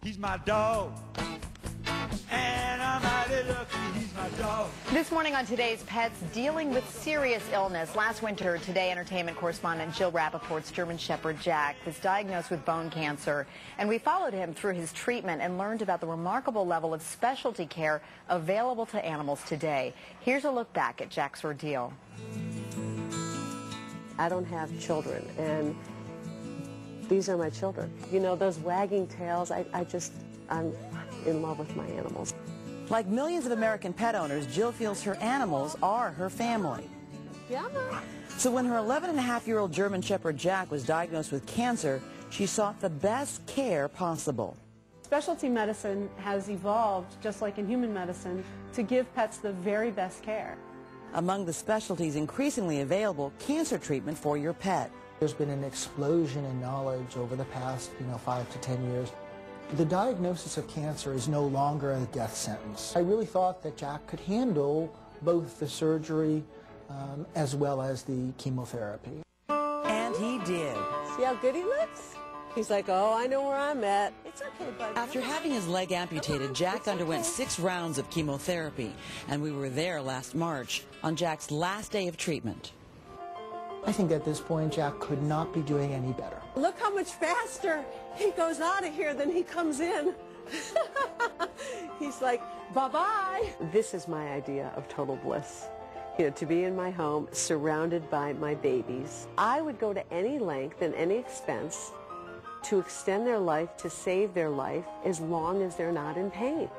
He's my dog. And I'm mighty lucky he's my dog. This morning on Today's Pets, dealing with serious illness. Last winter, Today Entertainment correspondent Jill Rappaport's German Shepherd Jack was diagnosed with bone cancer, and we followed him through his treatment and learned about the remarkable level of specialty care available to animals today. Here's a look back at Jack's ordeal. I don't have children, and these are my children. You know, those wagging tails, I'm in love with my animals. Like millions of American pet owners, Jill feels her animals are her family. Yeah. So when her 11-and-a-half-year-old German Shepherd Jack was diagnosed with cancer, she sought the best care possible. Specialty medicine has evolved, just like in human medicine, to give pets the very best care. Among the specialties increasingly available, cancer treatment for your pet. There's been an explosion in knowledge over the past, 5 to 10 years. The diagnosis of cancer is no longer a death sentence. I really thought that Jack could handle both the surgery as well as the chemotherapy. And he did. See how good he looks? He's like, oh, I know where I'm at. It's okay, buddy. After having his leg amputated, Jack underwent 6 rounds of chemotherapy, and we were there last March on Jack's last day of treatment. I think at this point, Jack could not be doing any better. Look how much faster he goes out of here than he comes in. He's like, bye-bye. This is my idea of total bliss. You know, to be in my home, surrounded by my babies. I would go to any length and any expense to extend their life, to save their life, as long as they're not in pain.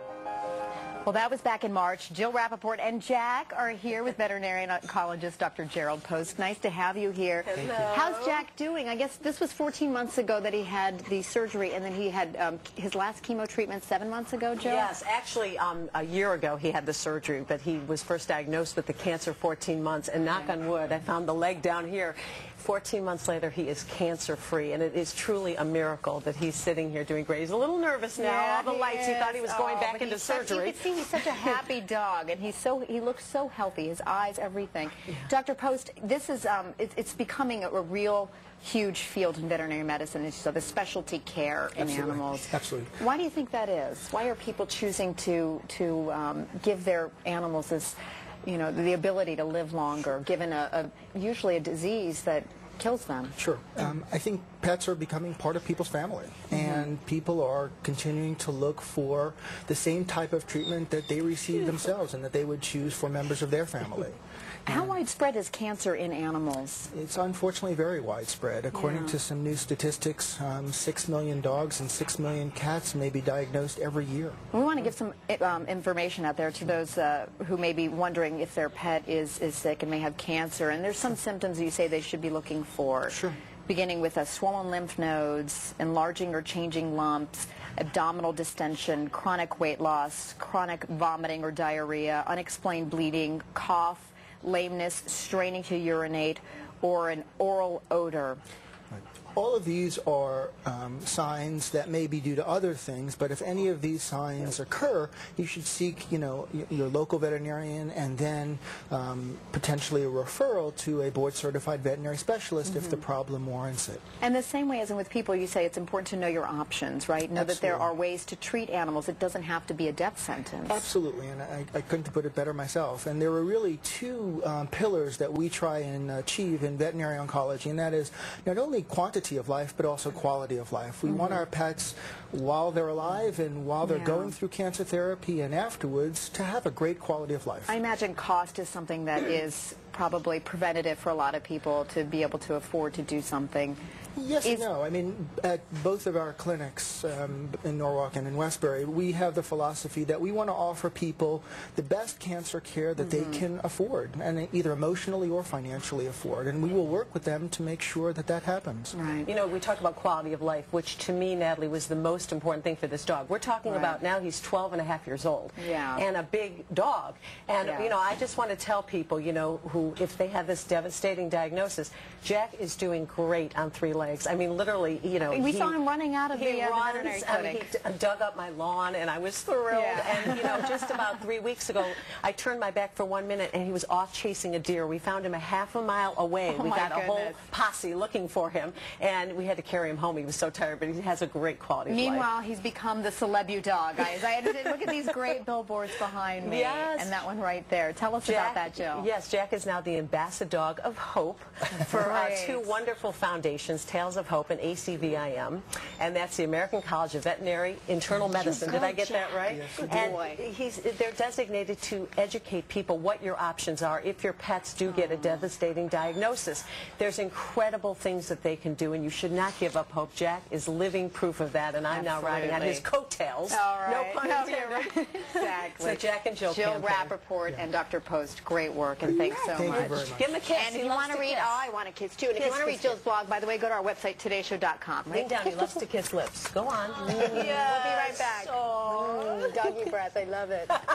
Well, that was back in March. Jill Rappaport and Jack are here with veterinarian oncologist Dr. Gerald Post. Nice to have you here. Hello. How's Jack doing? I guess this was 14 months ago that he had the surgery, and then he had his last chemo treatment 7 months ago, Jill? Yes, actually, a year ago he had the surgery, but he was first diagnosed with the cancer 14 months, and knock on wood, I found the leg down here. 14 months later, he is cancer-free, and it is truly a miracle that he's sitting here doing great. He's a little nervous now. Yeah, all the lights. He thought he was going back into surgery. You can see he's such a happy dog, and he looks so healthy. His eyes, everything. Yeah. Dr. Post, this is it's becoming a real huge field in veterinary medicine. So the specialty care in animals. Absolutely. Why do you think that is? Why are people choosing to give their animals this, the ability to live longer, given usually a disease that kills them? Sure. I think pets are becoming part of people's family, and people are continuing to look for the same type of treatment that they receive themselves and that they would choose for members of their family. How widespread is cancer in animals? It's unfortunately very widespread. According to some new statistics, 6 million dogs and 6 million cats may be diagnosed every year. We want to give some information out there to those who may be wondering if their pet is sick and may have cancer. And there's some symptoms you say they should be looking for. Sure. Beginning with swollen lymph nodes, enlarging or changing lumps, abdominal distension, chronic weight loss, chronic vomiting or diarrhea, unexplained bleeding, cough, lameness, straining to urinate, or an oral odor. All of these are signs that may be due to other things, but if any of these signs occur, you should seek, your local veterinarian, and then potentially a referral to a board-certified veterinary specialist if the problem warrants it. And the same way as with people, you say it's important to know your options, right? Know that there are ways to treat animals. It doesn't have to be a death sentence. Absolutely, and I couldn't put it better myself. And there are really 2 pillars that we try and achieve in veterinary oncology, and that is not only quantity of life, but also quality of life. We want our pets, while they're alive and while they're going through cancer therapy and afterwards, to have a great quality of life. I imagine cost is something that is probably preventative for a lot of people to be able to afford to do something. Yes and no. I mean, at both of our clinics in Norwalk and in Westbury, we have the philosophy that we want to offer people the best cancer care that they can afford, and either emotionally or financially afford, and we will work with them to make sure that that happens. Right. You know, we talk about quality of life, which to me, Natalie, was the most important thing for this dog. We're talking about now he's 12 and a half years old, and a big dog. And, I just want to tell people, who who, if they have this devastating diagnosis, Jack is doing great on 3 legs. I mean, literally, you know. We saw him running out of the veterinary clinic. He dug up my lawn, and I was thrilled. Yeah. And, you know, just about 3 weeks ago, I turned my back for 1 minute, and he was off chasing a deer. We found him a half a mile away. We got a whole posse looking for him, and we had to carry him home. He was so tired, but he has a great quality of life. Meanwhile, he's become the celebu dog, guys. I had to look at these great billboards behind me, and that one right there. Tell us about that, Jill. Yes, Jack is now the ambassador dog of hope for 2 wonderful foundations, Tales of Hope and ACVIM, and that's the American College of Veterinary Internal Medicine. Did I get that right? Yes, and they're designated to educate people what your options are if your pets do get a devastating diagnosis. There's incredible things that they can do, and you should not give up hope. Jack is living proof of that, and I'm now riding on his coattails. All right. No pun intended. Exactly. So Jack and Jill Rappaport and Dr. Post, great work, and thanks so much. Thank you very much. Give him a kiss. And if you want to read, I want a kiss too. And if you want to read Jill's blog, by the way, go to our website, todayshow.com. Lean down. He loves to kiss lips. Go on. We'll be right back. Doggy breath. I love it.